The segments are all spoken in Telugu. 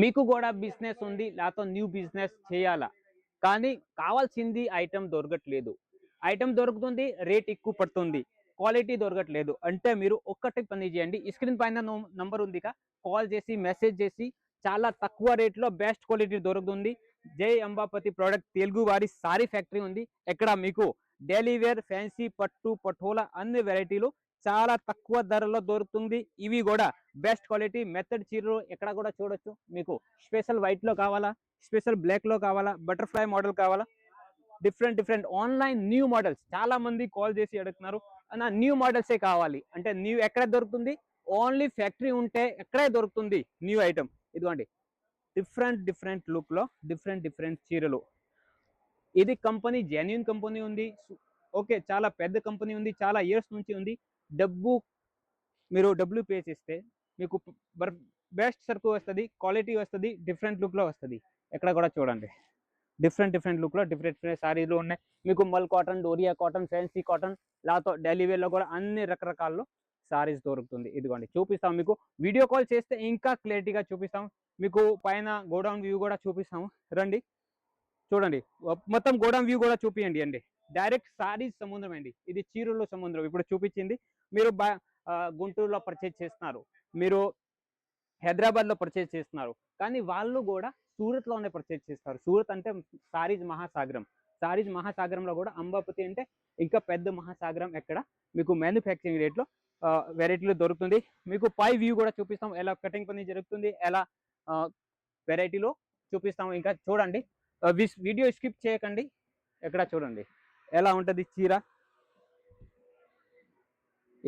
మీకు కూడా బిజినెస్ ఉంది లేకపోతే న్యూ బిజినెస్ చేయాలా కానీ కావాల్సింది ఐటమ్ దొరకట్లేదు. ఐటమ్ దొరుకుతుంది, రేట్ ఎక్కువ పడుతుంది, క్వాలిటీ దొరకట్లేదు అంటే మీరు ఒక్కటి పని చేయండి. ఈ స్క్రీన్ పైన నంబర్ ఉంది, కాల్ చేసి మెసేజ్ చేసి చాలా తక్కువ రేట్లో బెస్ట్ క్వాలిటీ దొరుకుతుంది. జై అంబాపతి ప్రోడక్ట్ తెలుగు వారి సారీ ఫ్యాక్టరీ ఉంది. ఎక్కడ మీకు డైలీ వేర్, ఫ్యాన్సీ, పట్టు, పటోలా అన్ని వెరైటీలు చాలా తక్కువ ధరలో దొరుకుతుంది. ఇవి కూడా బెస్ట్ క్వాలిటీ మెథడ్ చీరలు ఎక్కడ కూడా చూడొచ్చు. మీకు స్పెషల్ వైట్ లో కావాలా, స్పెషల్ బ్లాక్ లో కావాలా, బటర్ఫ్లై మోడల్ కావాలా, different different online new models చాలా మంది కాల్ చేసి అడుగుతున్నారు అన్న న్యూ మోడల్సే కావాలి అంటే న్యూ ఎక్కడ దొరుకుతుంది, ఓన్లీ ఫ్యాక్టరీ ఉంటే ఎక్కడే దొరుకుతుంది న్యూ ఐటమ్. ఇదిగోండి డిఫరెంట్ డిఫరెంట్ లుక్ లో డిఫరెంట్ డిఫరెంట్ చీరలు. ఇది కంపెనీ జెన్యూన్ కంపెనీ ఉంది, ఓకే చాలా పెద్ద కంపెనీ ఉంది, చాలా ఇయర్స్ నుంచి ఉంది. మీరు డబ్బులు పే చేస్తే మీకు బెస్ట్ సరుకు వస్తుంది, క్వాలిటీ వస్తుంది, డిఫరెంట్ లుక్లో వస్తుంది. ఎక్కడ కూడా చూడండి డిఫరెంట్ డిఫరెంట్ లుక్లో డిఫరెంట్ డిఫరెంట్ సారీలు ఉన్నాయి. మీకు మల్ cotton, doria cotton, fancy cotton, లేకపోతే డైలీ వేర్లో కూడా అన్ని రకరకాల్లో సారీస్ దొరుకుతుంది. ఇదిగోండి చూపిస్తాం మీకు, వీడియో కాల్ చేస్తే ఇంకా క్లారిటీగా చూపిస్తాం. మీకు పైన గోడౌన్ వ్యూ కూడా చూపిస్తాము, రండి చూడండి. మొత్తం గోడౌన్ వ్యూ కూడా చూపియండి అండి. డైరెక్ట్ సారీస్ సముద్రం అండి, ఇది చీరల్లో సముద్రం. ఇప్పుడు చూపించింది మీరు గుంటూరులో పర్చేజ్ చేస్తున్నారు, మీరు హైదరాబాద్లో పర్చేజ్ చేస్తున్నారు, కానీ వాళ్ళు కూడా సూరత్లోనే పర్చేజ్ చేస్తారు. సూరత్ అంటే సారీస్ మహాసాగరం, సారీస్ మహాసాగరంలో కూడా అంబాపతి అంటే ఇంకా పెద్ద మహాసాగరం. ఎక్కడ మీకు మ్యానుఫ్యాక్చరింగ్ రేట్లో వెరైటీలు దొరుకుతుంది. మీకు పై వ్యూ కూడా చూపిస్తాం, ఎలా కటింగ్ పని జరుగుతుంది, ఎలా వెరైటీలో చూపిస్తాము. ఇంకా చూడండి, వీడియో స్కిప్ చేయకండి. ఎక్కడ చూడండి ఎలా ఉంటుంది చీర.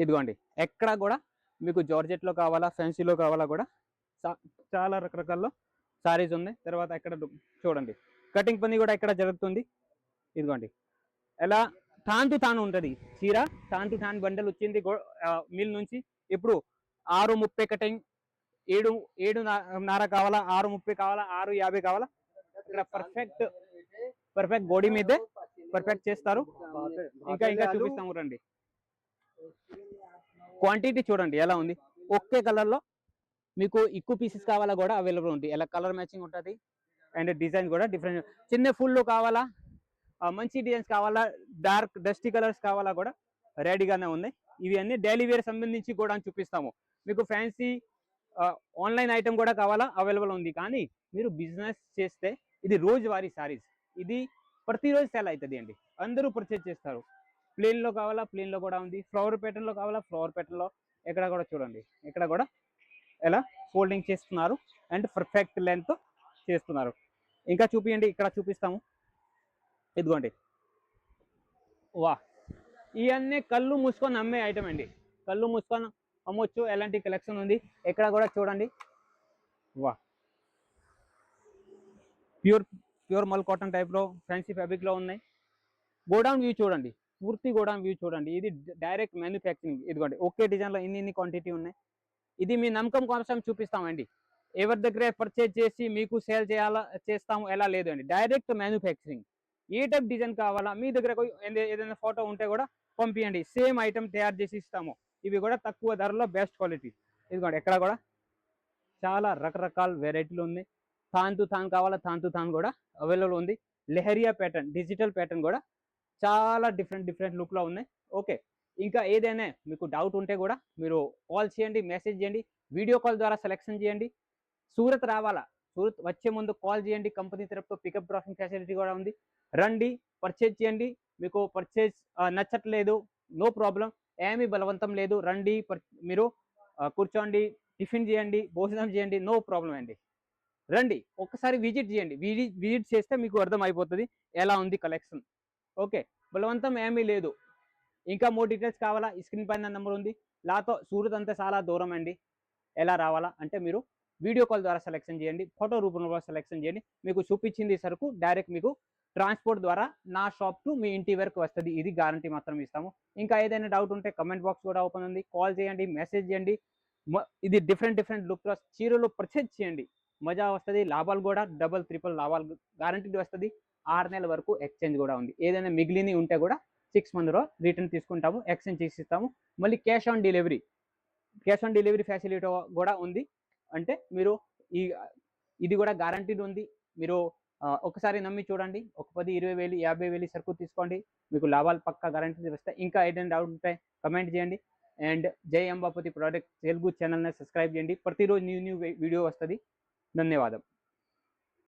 ఇదిగోండి ఎక్కడ కూడా మీకు జార్జెట్లో కావాలా, ఫ్యాన్సీలో కావాలా కూడా చాలా రకరకాల సారీస్ ఉన్నాయి. తర్వాత ఎక్కడ చూడండి కటింగ్ పని కూడా ఇక్కడ జరుగుతుంది. ఇదిగోండి ఎలా తాను తాను ఉంటుంది చీర, తాను తాను బండలు వచ్చింది మిల్ నుంచి. ఇప్పుడు 6:30 కటింగ్, 7:30 కావాలా, 6:30 కావాలా, 6:50 కావాలా, ఇక్కడ పర్ఫెక్ట్ బాడీ మీదే పర్ఫెక్ట్ చేస్తారు. ఇంకా ఇంకా చూపిస్తాము రండి. క్వాంటిటీ చూడండి ఎలా ఉంది, ఒకే కలర్ లో మీకు ఎక్కువ పీసెస్ కావాలా కూడా అవైలబుల్ ఉంది. ఎలా కలర్ మ్యాచింగ్ ఉంటుంది అండ్ డిజైన్ కూడా డిఫరెంట్. చిన్న ఫుల్ కావాలా, మంచి డిజైన్స్ కావాలా, డార్క్ డస్టీ కలర్స్ కావాలా కూడా రెడీగానే ఉన్నాయి. ఇవి అన్ని డైలీ వేర్ సంబంధించి కూడా చూపిస్తాము. మీకు ఫ్యాన్సీ ఆన్లైన్ ఐటమ్ కూడా కావాలా అవైలబుల్ ఉంది. కానీ మీరు బిజినెస్ చేస్తే ఇది రోజువారీ సారీస్, ఇది ప్రతిరోజు సేల్ అవుతుంది అండి, అందరూ పర్చేజ్ చేస్తారు. ప్లేన్లో కావాలా ప్లేన్లో కూడా ఉంది, ఫ్లవర్ ప్యాటర్న్లో కావాలా ఫ్లవర్ ప్యాటర్న్లో. ఎక్కడ కూడా చూడండి ఇక్కడ కూడా ఎలా ఫోల్డింగ్ చేస్తున్నారు అండ్ పర్ఫెక్ట్ లెంత్ చేస్తున్నారు. ఇంకా చూపియండి, ఇక్కడ చూపిస్తాము. ఇదిగోండి వా, ఇవన్నీ కళ్ళు మూసుకొని అమ్మే ఐటమ్ అండి, కళ్ళు మూసుకొని అమ్మొచ్చు, ఎలాంటి కలెక్షన్ ఉంది. ఎక్కడ కూడా చూడండి వా, ప్యూర్ మల్ కాటన్ టైప్లో ఫ్యాన్సీ ఫ్యాబ్రిక్లో ఉన్నాయి. గోడౌన్ వ్యూ చూడండి, పూర్తి గోడౌన్ వ్యూ చూడండి. ఇది డైరెక్ట్ మ్యానుఫ్యాక్చరింగ్. ఇదిగోండి ఒకే డిజైన్లో ఇన్ని క్వాంటిటీ ఉన్నాయి. ఇది మీ నమ్మకం కోసం చూపిస్తామండి. ఎవరి దగ్గర పర్చేజ్ చేసి మీకు సేల్ చేస్తాము ఎలా లేదు అండి, డైరెక్ట్ మ్యానుఫ్యాక్చరింగ్. ఏ టైప్ డిజైన్ కావాలా మీ దగ్గర ఏదైనా ఫోటో ఉంటే కూడా పంపించండి, సేమ్ ఐటమ్ తయారు చేసి ఇస్తాము. ఇవి కూడా తక్కువ ధరలో బెస్ట్ క్వాలిటీ. ఇదిగోండి ఎక్కడ కూడా చాలా రకరకాల వెరైటీలు ఉన్నాయి. థాన్ కావాలా, థాన్ కూడా అవైలబుల్ ఉంది. లెహరియా ప్యాటర్న్, డిజిటల్ ప్యాటర్న్ కూడా చాలా డిఫరెంట్ లుక్లో ఉన్నాయి. ఓకే, ఇంకా ఏదైనా మీకు డౌట్ ఉంటే కూడా మీరు కాల్ చేయండి, మెసేజ్ చేయండి, వీడియో కాల్ ద్వారా సెలెక్షన్ చేయండి. సూరత్ రావాలా, సూరత్ వచ్చే ముందు కాల్ చేయండి, కంపెనీ తరపుతో పికప్ డ్రాపింగ్ ఫెసిలిటీ కూడా ఉంది. రండి పర్చేజ్ చేయండి. మీకు పర్చేజ్ నచ్చట్లేదు నో ప్రాబ్లం, ఏమీ బలవంతం లేదు. రండి మీరు కూర్చోండి, టిఫిన్ చేయండి, భోజనం చేయండి, నో ప్రాబ్లం అండి. రండి ఒక్కసారి విజిట్ చేయండి, విజిట్ చేస్తే మీకు అర్థం అయిపోతుంది ఎలా ఉంది కలెక్షన్. ఓకే, బలవంతం ఏమీ లేదు. ఇంకా మోర్ డీటెయిల్స్ కావాలా, స్క్రీన్ పైన నెంబర్ ఉంది. లాతో సూరత్ అంతా చాలా దూరం అండి. ఎలా రావాలా అంటే మీరు వీడియో కాల్ ద్వారా సెలెక్షన్ చేయండి, ఫోటో రూపంలో సెలెక్షన్ చేయండి. మీకు చూపించింది సరుకు డైరెక్ట్ మీకు ట్రాన్స్పోర్ట్ ద్వారా నా షాప్ టు మీ ఇంటి వరకు వస్తుంది. ఇది గ్యారంటీ మాత్రం ఇస్తాము. ఇంకా ఏదైనా డౌట్ ఉంటే కమెంట్ బాక్స్ కూడా ఓపెన్ ఉంది, కాల్ చేయండి, మెసేజ్ చేయండి. ఇది డిఫరెంట్ లుక్లో చీరలు పర్చేజ్ చేయండి, మజా వస్తుంది. లాభాలు కూడా డబల్ ట్రిపుల్ లాభాలు గ్యారంటీ వస్తుంది. 6 నెలల వరకు ఎక్స్చేంజ్ కూడా ఉంది. ఏదైనా మిగిలిన ఉంటే కూడా 6 మంత్లో రిటర్న్ తీసుకుంటాము, ఎక్స్చేంజ్ చేసి ఇస్తాము. మళ్ళీ క్యాష్ ఆన్ డెలివరీ ఫెసిలిటీ కూడా ఉంది. అంటే మీరు ఇది కూడా గ్యారంటీడ్ ఉంది. మీరు ఒకసారి నమ్మి చూడండి. ఒక 10, 20,000, 50,000 సరుకు తీసుకోండి. మీకు లాభాలు పక్కా గ్యారంటీ వస్తాయి. ఇంకా ఏదైనా డౌట్ ఉంటే కమెంట్ చేయండి. అండ్ జై అంబాపతి ప్రొడక్ట్ తెలుగు ఛానల్ని సబ్స్క్రైబ్ చేయండి. ప్రతిరోజు న్యూ వీడియో వస్తుంది. ధన్యవాదం.